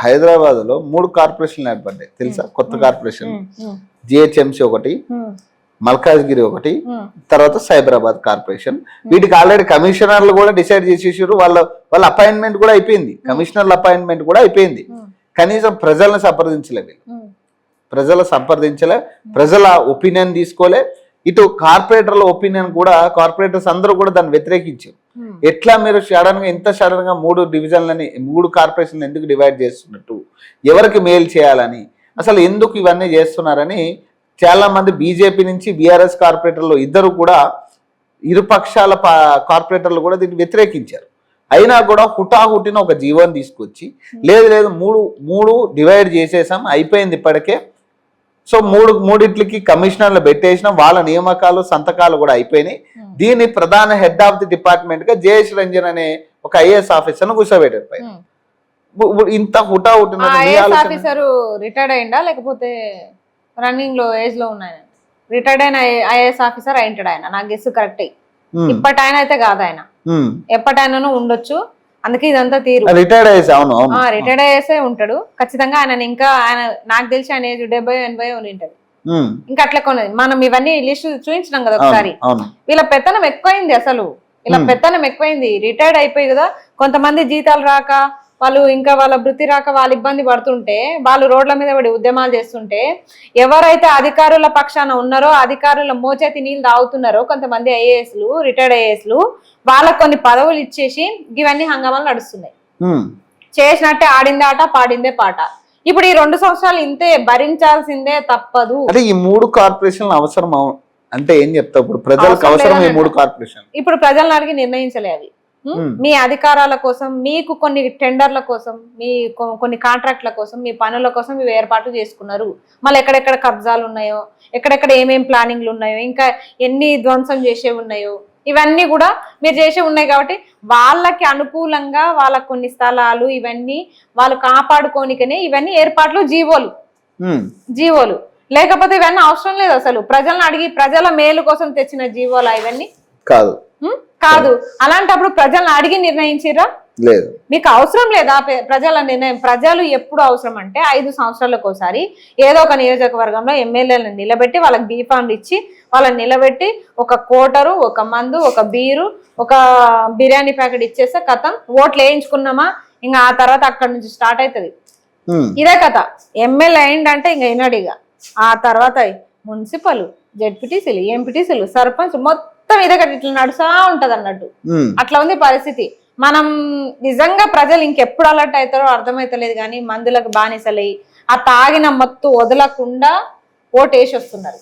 హైదరాబాద్ లో 3 కార్పొరేషన్లు ఏర్పడ్డాయి తెలుసా? కొత్త కార్పొరేషన్ జిహెచ్ఎంసి ఒకటి, మల్కాజ్గిరి ఒకటి, తర్వాత సైబరాబాద్ కార్పొరేషన్. వీటికి ఆల్రెడీ కమిషనర్లు కూడా డిసైడ్ చేసేసారు. వాళ్ళ అపాయింట్మెంట్ కూడా అయిపోయింది, కమిషనర్ల అపాయింట్మెంట్ కూడా అయిపోయింది. కనీసం ప్రజలను సంప్రదించలే, ప్రజల ఒపీనియన్ తీసుకోలే. ఇటు కార్పొరేటర్ల ఒపీనియన్ కూడా, కార్పొరేటర్స్ అందరూ కూడా దాన్ని వ్యతిరేకించారు. ఎట్లా మీరు సడన్ గా ఇంత సడన్ గా 3 డివిజన్లని 3 కార్పొరేషన్లు ఎందుకు డివైడ్ చేస్తున్నట్టు, ఎవరికి మేలు చేయాలని, అసలు ఎందుకు ఇవన్నీ చేస్తున్నారని చాలా మంది బీజేపీ నుంచి బీఆర్ఎస్ కార్పొరేటర్లు ఇద్దరు కూడా, ఇరుపక్షాల కార్పొరేటర్లు కూడా దీన్ని వ్యతిరేకించారు. అయినా కూడా హుటాహుటిన ఒక జీవోని తీసుకొచ్చి లేదు మూడు డివైడ్ చేసేసాం, అయిపోయింది ఇప్పటికే. సో మూడిట్లకి కమిషనర్లు పెట్టేసిన, వాళ్ళ నియామకాలు సంతకాలు కూడా అయిపోయినాయి. దీని ప్రధాన హెడ్ ఆఫ్ ది డిపార్ట్మెంట్ గా జయేష్ రంజన్ అనే ఒక ఐఏఎస్ ఆఫీసర్ ను కూర్చోబెట్టారు పైన. ఇంత హుటాహుటిన రిటైర్డ్ అయిందా లేకపోతే రన్నింగ్ లో ఏజ్ లో ఉన్నాయి? రిటైర్డ్ అయిన ఐఏఎస్ ఆఫీసర్ అయింటాడు ఆయన, నాకు గెస్ కరెక్ట్. ఇప్పటి ఆయన అయితే కాదు, ఆయన ఎప్పటైనా ఉండొచ్చు. అందుకే ఇదంతా తీరు రిటైర్డ్ అయ్యేసే ఉంటాడు ఖచ్చితంగా. ఆయన ఇంకా ఆయన నాకు తెలిసి ఆయన ఏజ్ 70-80 ఉంటది. ఇంకా అట్లా కొన్నది. మనం ఇవన్నీ లిస్ట్ చూపించినాం కదా ఒకసారి. వీళ్ళ పెత్తనం ఎక్కువైంది, అసలు వీళ్ళ పెత్తనం ఎక్కువైంది. రిటైర్డ్ అయిపోయి కదా, కొంతమంది జీతాలు రాక, వాళ్ళు ఇంకా వాళ్ళ వృత్తి రాక వాళ్ళు ఇబ్బంది పడుతుంటే, వాళ్ళు రోడ్ల మీద పడి ఉద్యమాలు చేస్తుంటే, ఎవరైతే అధికారుల పక్షాన ఉన్నారో, అధికారుల మోచేతి నీళ్ళు తాగుతున్నారో కొంతమంది ఐఏఎస్లు, రిటైర్డ్ ఐఏఎస్లు, వాళ్ళకు కొన్ని పదవులు ఇచ్చేసి ఇవన్నీ హంగామాలు నడుస్తున్నాయి. చేసినట్టే ఆడిందే ఆట, పాడిందే పాట. ఇప్పుడు ఈ 2 సంవత్సరాలు ఇంతే భరించాల్సిందే, తప్పదు. అంటే ఈ 3 కార్పొరేషన్లు అవసరం అంటే ఏం చెప్తా? ఇప్పుడు ప్రజలకు అవసరం ఈ 3 కార్పొరేషన్. ఇప్పుడు ప్రజలను అడిగి నిర్ణయించలే అవి. మీ అధికారాల కోసం, మీకు కొన్ని టెండర్ల కోసం, మీ కొన్ని కాంట్రాక్ట్ల కోసం, మీ పనుల కోసం ఇవి ఏర్పాటు చేసుకున్నారు. మళ్ళీ ఎక్కడెక్కడ కబ్జాలు ఉన్నాయో, ఎక్కడెక్కడ ఏమేం ప్లానింగ్లు ఉన్నాయో, ఇంకా ఎన్ని ధ్వంసం చేసేవి ఉన్నాయో, ఇవన్నీ కూడా మీరు చేసే ఉన్నాయి. కాబట్టి వాళ్ళకి అనుకూలంగా వాళ్ళకు కొన్ని స్థలాలు ఇవన్నీ వాళ్ళు కాపాడుకోనికనే ఇవన్నీ ఏర్పాట్లు, జీవోలు. లేకపోతే ఇవన్నీ అవసరం లేదు అసలు. ప్రజలను అడిగి ప్రజల మేలు కోసం తెచ్చిన జీవోలా ఇవన్నీ? కాదు. అలాంటప్పుడు ప్రజలను అడిగి నిర్ణయించిరా? లేదు. మీకు అవసరం లేదా ప్రజల నిర్ణయం? ప్రజలు ఎప్పుడు అవసరం అంటే 5 సంవత్సరాలకు ఒకసారి ఏదో ఒక నియోజకవర్గంలో ఎమ్మెల్యేలను నిలబెట్టి, వాళ్ళకి బీఫామ్లు ఇచ్చి, వాళ్ళని నిలబెట్టి ఒక కోటరు, ఒక మందు, ఒక బీరు, ఒక బిర్యానీ ప్యాకెట్ ఇచ్చేస్తే కథం, ఓట్లు వేయించుకున్నామా, ఇంకా ఆ తర్వాత అక్కడ నుంచి స్టార్ట్ అవుతుంది. ఇదే కథ. ఎమ్మెల్యే అయిందంటే ఇంకా ఇనడిగా ఆ తర్వాత మున్సిపల్, జెడ్పీటీసీలు, ఎంపీటీసీలు, సర్పంచ్ మొత్తం ఇదే కథ ఇట్లా నడుసా ఉంటది అన్నట్టు. అట్లా ఉంది పరిస్థితి. మనం నిజంగా ప్రజలు ఇంకెప్పుడు అలర్ట్ అవుతారో అర్థమైతలేదు కానీ మందులకు బానిసలై ఆ తాగిన మత్తు వదలకుండా ఓటేసి వస్తున్నారు.